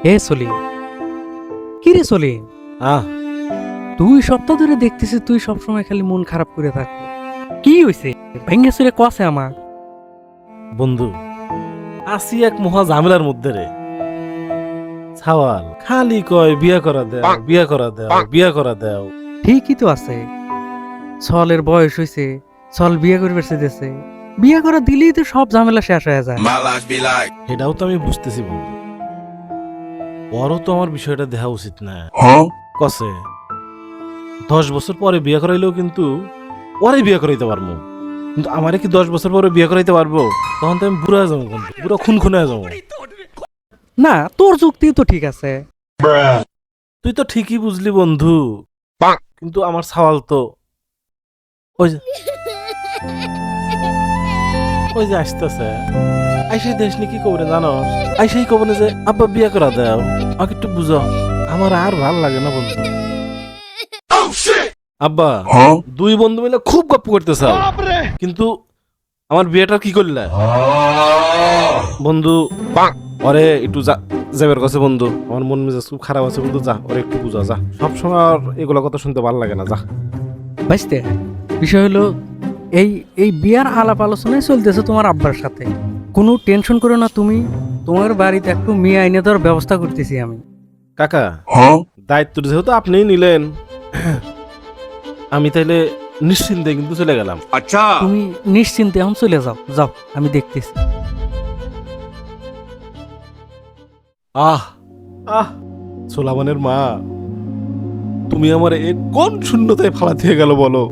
এ সলিম, কি রে সলিম? আহ 2 সপ্তাহ ধরে দেখতেছি তুই সবসময় খালি মন খারাপ করে থাকবি। কি হইছে? ভেঙ্গে চুরে কষে আমার। বন্ধু, আসি এক মহা ঝামেলার মধ্যে রে। ছাওয়াল খালি কয় বিয়া করা দেও, বিয়া করা দেও, বিয়া করা দেও। ঠিকই তো আছে, ছলের বয়স হইছে, ছল বিয়ে করবে চাইতেছে। বিয়ে করা দিলেই তো সব ঝামেলা শেষ হয়ে যায়। My life be like, এটাও তো আমি বুঝতেছি বন্ধু। ওরও তো আমার বিষয়টা দেখা উচিত না। কসে 10 বছর পরে বিয়ে করাইলেও কিন্তু ওরে বিয়ে করাইতে পারবো, কিন্তু আমারে কি 10 বছর পরে বিয়ে করাইতে পারবো? তখন তো আমি বুড়া হয়ে যাবো, বন্ধু বুড়া খুন হয়ে যাবো। না, তোর যুক্তি তো ঠিক আছে। তুই তো ঠিকই বুঝলি বন্ধু, কিন্তু আমার সওয়াল তো ওই যে ওই যে আসতেছে। আইসাই দেশ নি কি কবরে জানো? আইসাই কবরে যে আব্বা বিয়ে করা দাও, আমাকে একটু বুঝো। আমার আর ভাল লাগে না বন্ধু। আব্বা, 2 বন্ধু মিলে খুব গপ্প করতেছে, কিন্তু আমার বিয়েটা কি করলে বন্ধু? ওরে একটু যাবের কাছে বন্ধু, আমার মন মেজাজ খুব খারাপ আছে বন্ধু, যা ওরে একটু বুঝা যা। সবসময় আর এগুলো কথা শুনতে ভালো লাগে না, যা। বুঝতে, বিষয় হলো এই এই বিয়ার আলাপ আলোচনায় চলতেছে তোমার আব্বার সাথে। কোনো টেনশন করো না তুমি, তোমার বাড়িতে একটু মেয়ে আইনে দেওয়ার ব্যবস্থা করতেছি আমি। কাকা, দায়িত্ব যেহেতু আপনিই নিলেন, আমি তাইলে নিশ্চিন্তে কিন্তু চলে গেলাম। acha. তুমি নিশ্চিন্তে এখন চলে যাও, যাও আমি দেখতেছি। আহ আহ সোলামানের মা, তুমি আমার এ কোন শূন্যতায় ফালা দিয়ে গেল বলো?